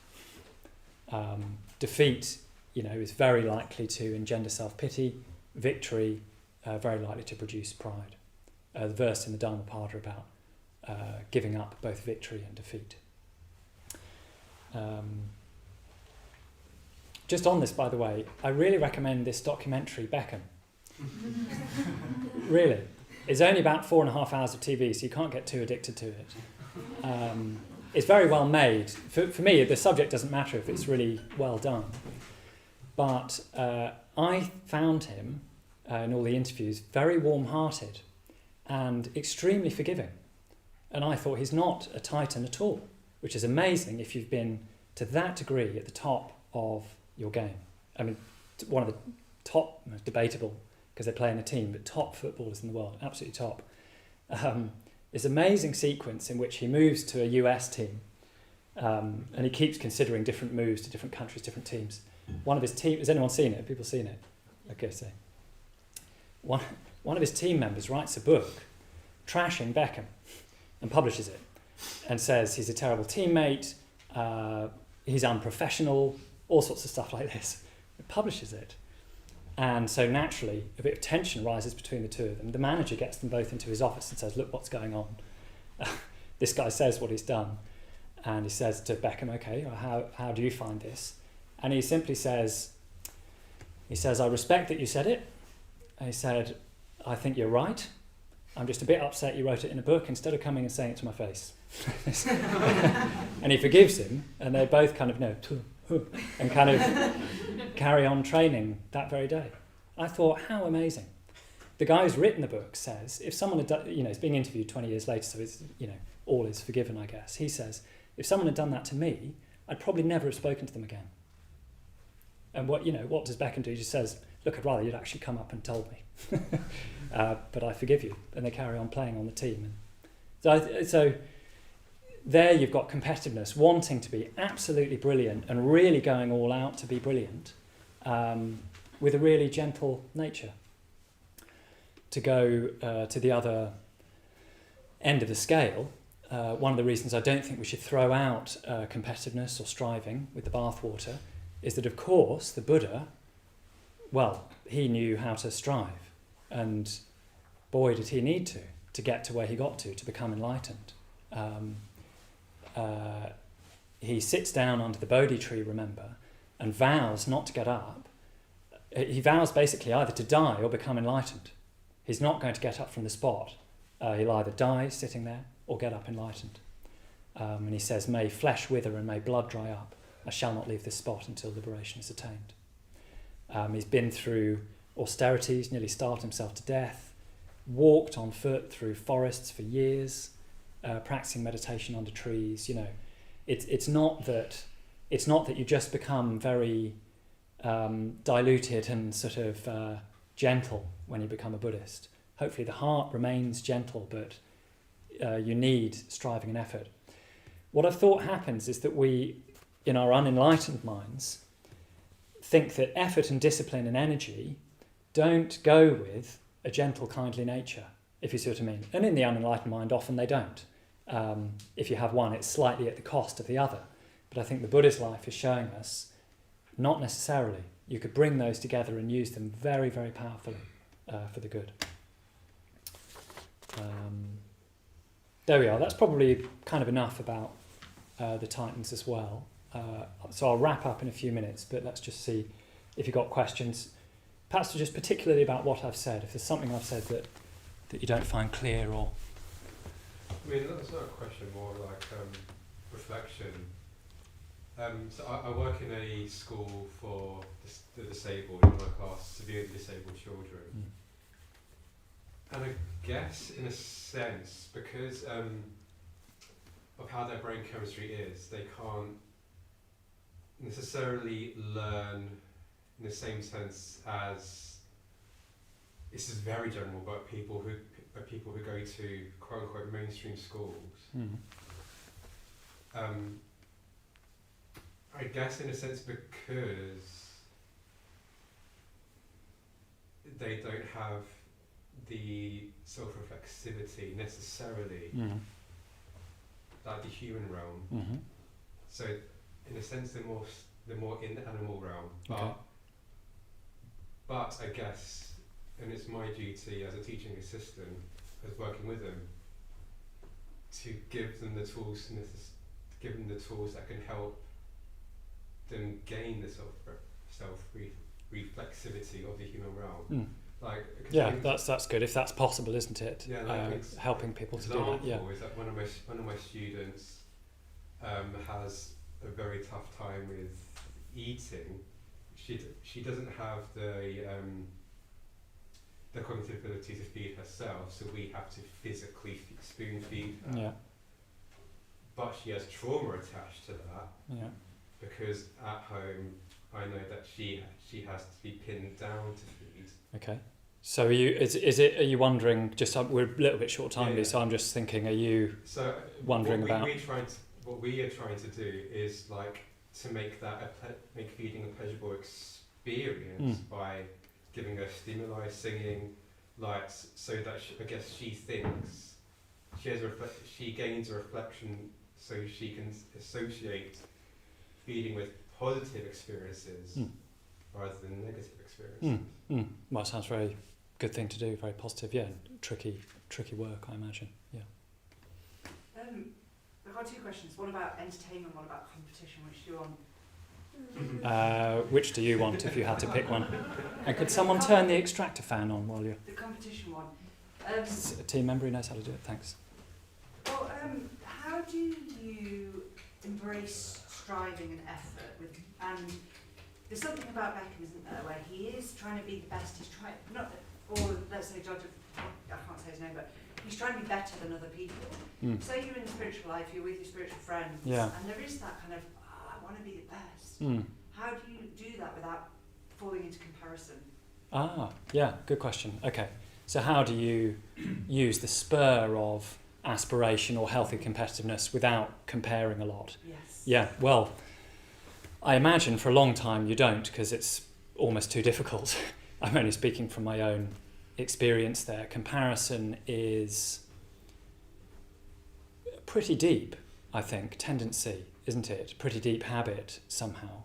Defeat, is very likely to engender self-pity. Victory, very likely to produce pride. The verse in the Dhammapada about giving up both victory and defeat. Just on this, by the way, I really recommend this documentary, Beckham. Really. It's only about 4.5 hours of TV, so you can't get too addicted to it. It's very well made. For me, the subject doesn't matter if it's really well done. But I found him, in all the interviews, very warm-hearted and extremely forgiving. And I thought he's not a titan at all, which is amazing if you've been to that degree at the top of your game. I mean, one of the top, debatable because they play in a team, but top footballers in the world, absolutely top. This amazing sequence in which he moves to a US team, and he keeps considering different moves to different countries, different teams. One of his team, has anyone seen it? Have people seen it? Okay, so one of his team members writes a book trashing Beckham and publishes it and says he's a terrible teammate, he's unprofessional, all sorts of stuff like this. He publishes it. And so naturally, a bit of tension rises between the two of them. The manager gets them both into his office and says, look, what's going on? This guy says what he's done. And he says to Beckham, okay, well, how do you find this? And he simply says, I respect that you said it. And he said, I think you're right. I'm just a bit upset you wrote it in a book instead of coming and saying it to my face. And he forgives him, and they both kind of and kind of carry on training that very day. I thought, how amazing. The guy who's written the book says, if someone had done, it's being interviewed 20 years later, so it's, all is forgiven, I guess. He says, if someone had done that to me, I'd probably never have spoken to them again. And what does Beckham do? He just says, look, I'd rather you'd actually come up and told me. But I forgive you. And they carry on playing on the team. And so there you've got competitiveness, wanting to be absolutely brilliant and really going all out to be brilliant, with a really gentle nature. To go to the other end of the scale, one of the reasons I don't think we should throw out competitiveness or striving with the bathwater is that, of course, the Buddha, well, he knew how to strive, and boy, did he need to get to where he got to become enlightened. He sits down under the Bodhi tree, remember, and vows not to get up. He vows basically either to die or become enlightened. He's not going to get up from the spot. He'll either die sitting there or get up enlightened. And he says, may flesh wither and may blood dry up. I shall not leave this spot until liberation is attained. He's been through austerities, nearly starved himself to death, walked on foot through forests for years, practicing meditation under trees. It's not that you just become very diluted and sort of gentle when you become a Buddhist. Hopefully the heart remains gentle, but you need striving and effort. What I've thought happens is that we, in our unenlightened minds, think that effort and discipline and energy don't go with a gentle, kindly nature, if you see what I mean. And in the unenlightened mind, often they don't. If you have one, it's slightly at the cost of the other. But I think the Buddhist life is showing us, not necessarily. You could bring those together and use them very, very powerfully for the good. There we are. That's probably kind of enough about the Titans as well. So I'll wrap up in a few minutes, but let's just see if you've got questions. Perhaps just particularly about what I've said, if there's something I've said that you don't find clear or... I mean, that's not a question, more like reflection. So I work in a school for the disabled, in my class, severely disabled children. And I guess, in a sense, because of how their brain chemistry is, they can't necessarily learn in the same sense as, this is very general, but people who go to quote unquote mainstream schools. I guess in a sense because they don't have the self-reflexivity necessarily, like the human realm. So in a sense they're more in the animal realm. But I guess, and it's my duty as a teaching assistant, as working with them, to give them the tools that can help them gain the self-reflexivity of the human realm. That's good, if that's possible, isn't it? Helping people to do that. Yeah. Is that one of my students has a very tough time with eating. She doesn't have the cognitive ability to feed herself, so we have to physically spoon feed her. Yeah. But she has trauma attached to that. Yeah. Because at home, I know that she has to be pinned down to feed. Okay. So are you wondering? Just we're a little bit short timely, so I'm just thinking. Are you wondering about? What we are trying to do is like to make feeding a pleasurable experience by giving her stimuli, singing, so that I guess she thinks she gains a reflection, so she can associate feeding with positive experiences rather than negative experiences. Well, it sounds very good thing to do, very positive. Yeah, tricky work, I imagine. Yeah. I've got two questions. One about entertainment, one about competition. Which do you want? Which do you want if you had to pick one? And could someone turn the extractor fan on while you're... The competition one. A team member who knows how to do it, thanks. Well, how do you embrace striving and effort and there's something about Beckham, isn't there, where he is trying to be the best, he's trying, let's say judge of, I can't say his name, but he's trying to be better than other people. Say you're in spiritual life, you're with your spiritual friends, and there is that kind of, I want to be the best. How do you do that without falling into comparison? Good question. Okay, so how do you use the spur of aspiration or healthy competitiveness without comparing a lot? Yes. Yeah, well, I imagine for a long time you don't, because it's almost too difficult. I'm only speaking from my own experience there. Comparison is pretty deep, I think, tendency, isn't it? Pretty deep habit somehow.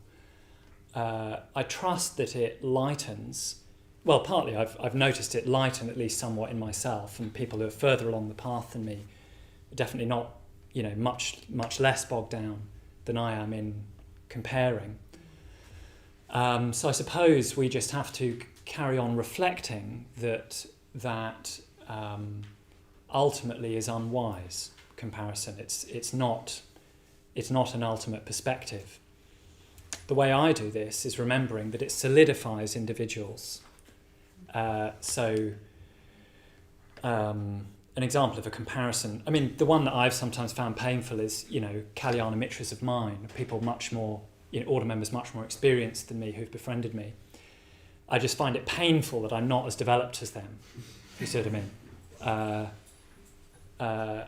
I trust that it lightens. Well, partly I've noticed it lighten at least somewhat in myself, and people who are further along the path than me, definitely not, much less bogged down than I am in comparing. So I suppose we just have to carry on reflecting that ultimately is unwise comparison. It's not an ultimate perspective. The way I do this is remembering that it solidifies individuals. An example of a comparison, I mean, the one that I've sometimes found painful is, Kalyana Mitras of mine, people much more, order members much more experienced than me who've befriended me. I just find it painful that I'm not as developed as them. You see what I mean?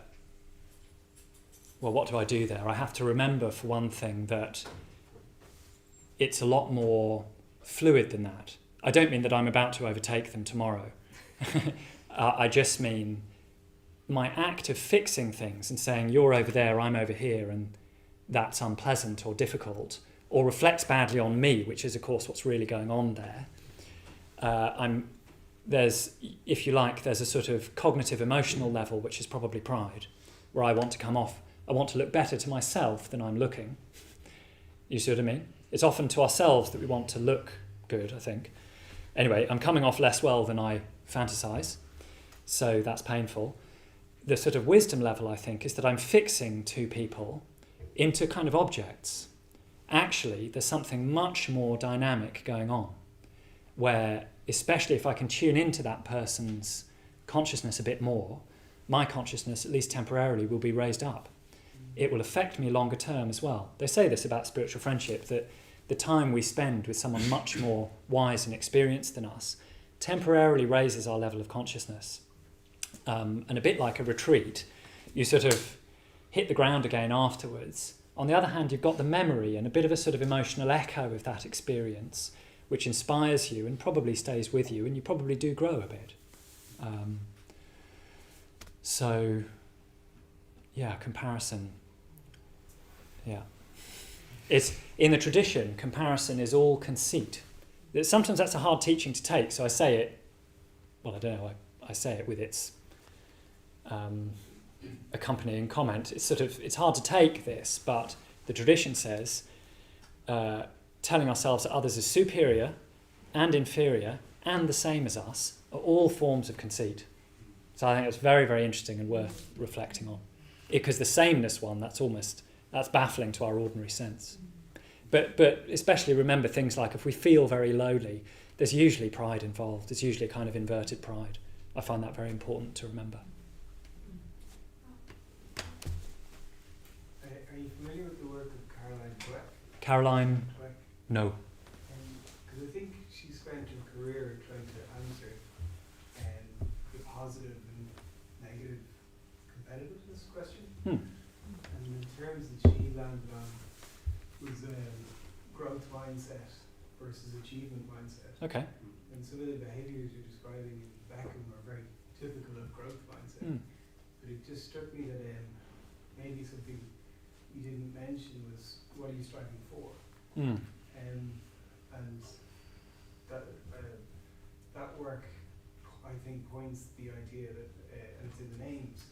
well, what do I do there? I have to remember, for one thing, that it's a lot more fluid than that. I don't mean that I'm about to overtake them tomorrow. I just mean my act of fixing things and saying, you're over there, I'm over here, and that's unpleasant or difficult, or reflects badly on me, which is, of course, what's really going on there. There's, if you like, there's a sort of cognitive emotional level, which is probably pride, where I want to look better to myself than I'm looking. You see what I mean? It's often to ourselves that we want to look good, I think. Anyway, I'm coming off less well than I fantasize, so that's painful. The sort of wisdom level, I think, is that I'm fixing two people into kind of objects. Actually, there's something much more dynamic going on, where, especially if I can tune into that person's consciousness a bit more, my consciousness, at least temporarily, will be raised up. It will affect me longer term as well. They say this about spiritual friendship, that the time we spend with someone much more wise and experienced than us temporarily raises our level of consciousness. And a bit like a retreat, you sort of hit the ground again afterwards. On the other hand, you've got the memory and a bit of a sort of emotional echo of that experience, which inspires you and probably stays with you, and you probably do grow a bit. So, yeah, comparison. Yeah. It's, in the tradition, comparison is all conceit. Sometimes that's a hard teaching to take, so I say it, well, I don't know, I say it with its accompanying comment. It's hard to take this, but the tradition says telling ourselves that others are superior and inferior and the same as us are all forms of conceit. So I think it's very, very interesting and worth reflecting on. Because the sameness one, that's baffling to our ordinary sense. But especially remember things like, if we feel very lowly, there's usually pride involved. There's usually a kind of inverted pride. I find that very important to remember. Are you familiar with the work of Caroline Dweck? Caroline? Dweck? No. Because I think she spent her career trying to answer the positive and negative competitiveness question. And the terms that she landed on was growth mindset versus achievement mindset. Okay. And some of the behaviours you're describing in Beckham are very typical of growth mindset. But it just struck me that maybe something you didn't mention was, what are you striving for? And that work, I think, points the idea that, and it's in the names,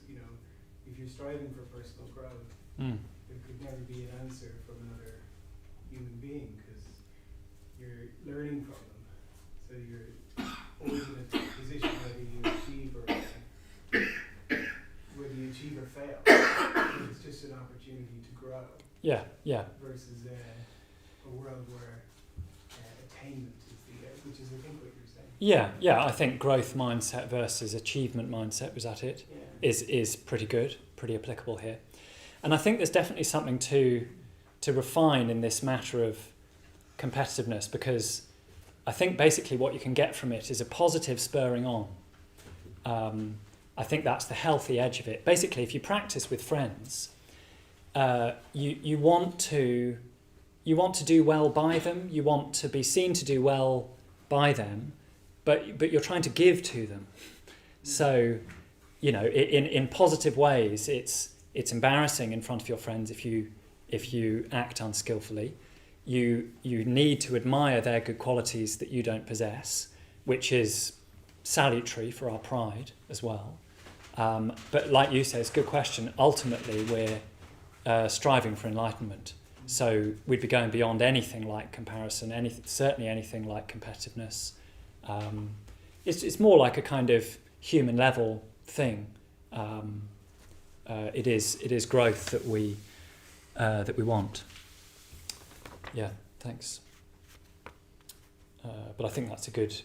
if you're striving for personal growth, there could never be an answer from another human being, because you're learning from them. So you're always in a position whether you achieve or fail. It's just an opportunity to grow. Yeah. Versus a world where attainment is which is, I think, what you're saying. Yeah. I think growth mindset versus achievement mindset, was that it? Yeah. Is pretty good, pretty applicable here. And I think there's definitely something to refine in this matter of competitiveness, because I think basically what you can get from it is a positive spurring on. I think that's the healthy edge of it. Basically, if you practice with friends, you want to do well by them. You want to be seen to do well by them, but you're trying to give to them. So, in positive ways, it's embarrassing in front of your friends if you act unskillfully. You need to admire their good qualities that you don't possess, which is salutary for our pride as well. But like you say, it's a good question. Ultimately, we're striving for enlightenment. So we'd be going beyond anything like comparison, certainly anything like competitiveness. It's more like a kind of human level thing. It is growth that we want. Yeah, thanks. But I think that's a good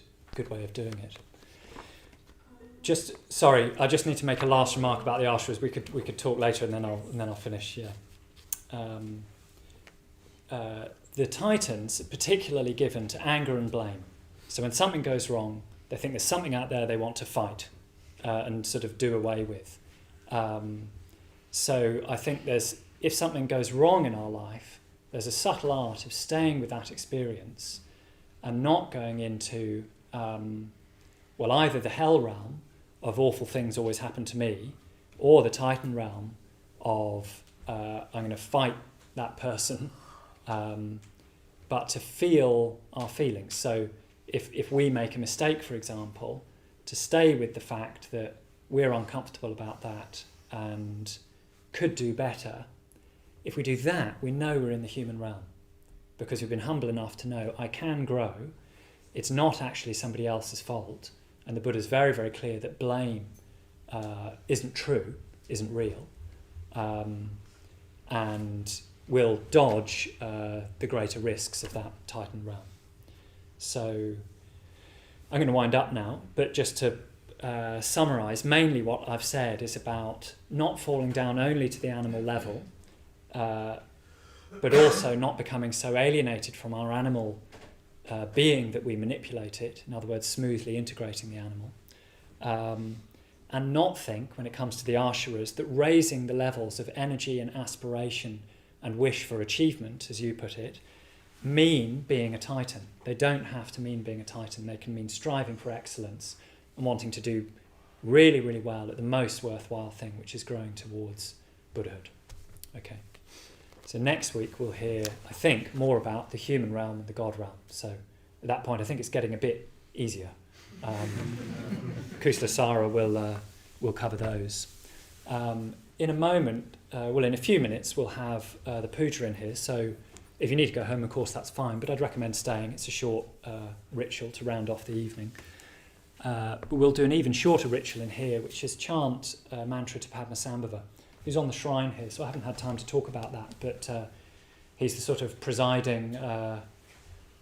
way of doing it. I just need to make a last remark about the ashras. We could talk later, and then I'll finish. Yeah. The Titans are particularly given to anger and blame. So when something goes wrong, they think there's something out there they want to fight and sort of do away with. So I think if something goes wrong in our life, there's a subtle art of staying with that experience and not going into, either the hell realm of awful things always happen to me, or the Titan realm of I'm going to fight that person, but to feel our feelings. So if we make a mistake, for example, to stay with the fact that we're uncomfortable about that and could do better, if we do that, we know we're in the human realm, because we've been humble enough to know I can grow. It's not actually somebody else's fault. And the Buddha's very, very clear that blame isn't true, isn't real, and will dodge the greater risks of that Titan realm. So I'm going to wind up now, but just to summarise, mainly what I've said is about not falling down only to the animal level, but also not becoming so alienated from our animal being that we manipulate it, in other words, smoothly integrating the animal, and not think, when it comes to the asharas, that raising the levels of energy and aspiration and wish for achievement, as you put it, mean being a Titan. They don't have to mean being a Titan. They can mean striving for excellence and wanting to do really, really well at the most worthwhile thing, which is growing towards Buddhahood. Okay. So next week we'll hear, I think, more about the human realm and the God realm. So at that point I think it's getting a bit easier. Kusala will cover those. In a moment, in a few minutes, we'll have the puja in here. So if you need to go home, of course, that's fine. But I'd recommend staying. It's a short ritual to round off the evening. But we'll do an even shorter ritual in here, which is chant mantra to Padmasambhava, who's on the shrine here. So I haven't had time to talk about that. But he's the sort of presiding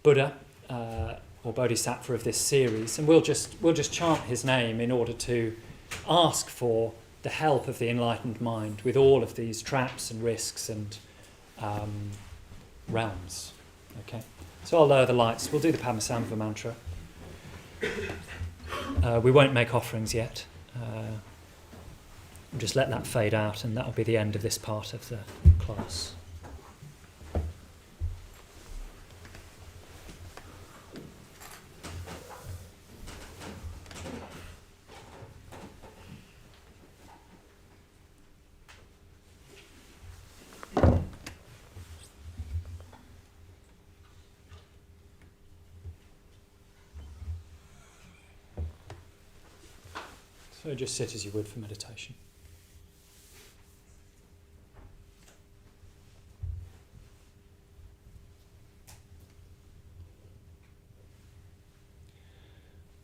Buddha or Bodhisattva of this series, and we'll just chant his name in order to ask for the help of the enlightened mind with all of these traps and risks and realms. Okay, so I'll lower the lights. We'll do the Padmasambhava mantra. We won't make offerings yet. We'll just let that fade out, and that'll be the end of this part of the class. So just sit as you would for meditation.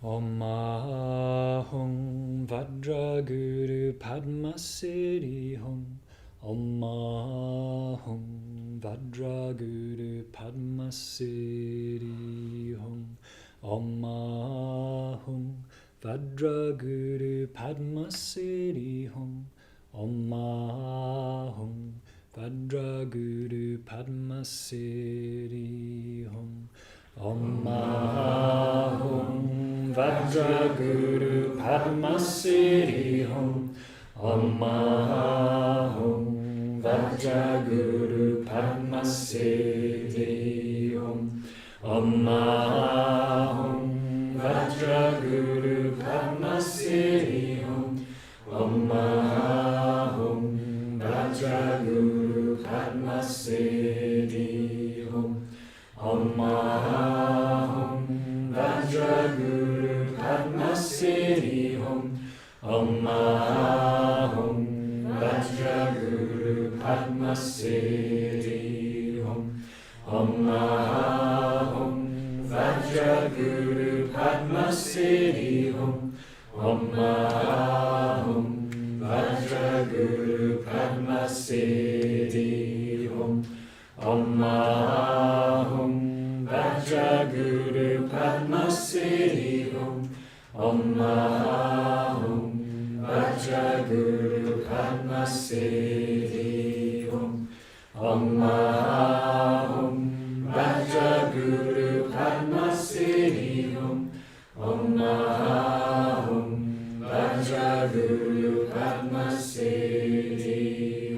Om Ahum Vajra Guru Padma Siddhi Hum. Om Ahum Vajra Guru Padma Siddhi Hum. Om Ahum Vajra Guru Padma Siddhi Hum. Om Ahum Vajra Guru Padma Siddhi Hum. Om Ahum Vajra Guru Padma Siddhi Hum. Om Ahum Vajra Guru Padma Siddhi Hum. Om Ahum Vajra Guru Padma Siddhi Hum. Om Ahum Vajra Guru Padma Siddhi Hum. Om Ahum Vajra Guru Padma Siddhi Hum. Om Ahum Vajra Guru Padma Siddhi Hum. Om Ahum Vajra Guru Padma Siddhi Hum. Om Ahum Vajra Guru Padma Siddhi Hum. Om Ahum Vajra Guru Padma Siddhi Hum. Om Ahum Vajra Guru Padma Siddhi Hum. Om Ahum Vajra Guru Padma Siddhi Hum. Om Ahum Vajra Guru Padma Siddhi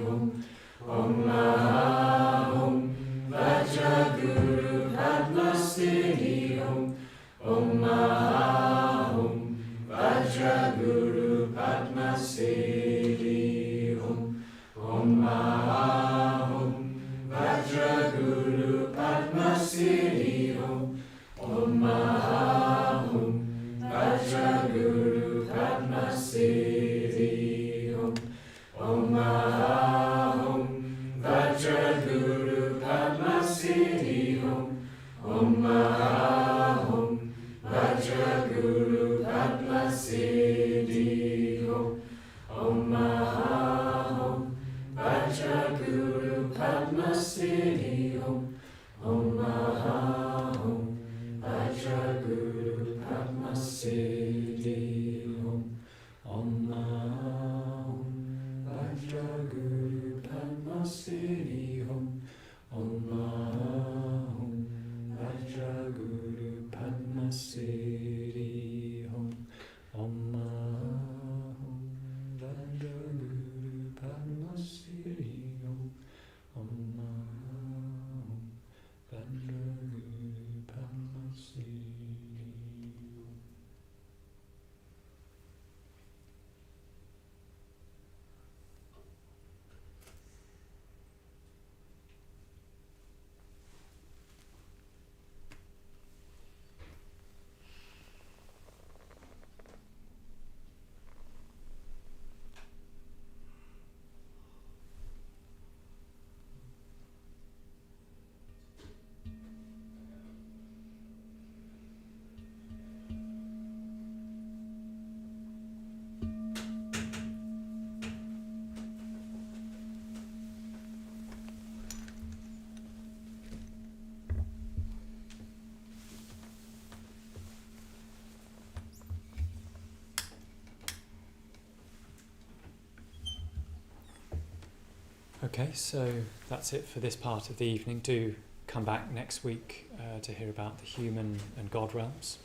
Vajraguru Padmasambhava Om Mahahum Vajraguru Padmasambhava Om Mahahum Vajraguru Padmasambhava Om Mahahum Vajraguru Padmasambhava Om Mahahum Vajraguru Padmasambhava Om Mahahum Vajraguru Padmasambhava Om Mahahum Vajraguru Padmasambhava Om Mahahum Vajraguru Padmasambhava Om Mahahum Vajraguru Padmasambhava Om Mahahum Vajraguru Padmasambhava Om Mahahum Vajraguru Padmasambhava. Okay, so that's it for this part of the evening. Do come back next week to hear about the human and God realms.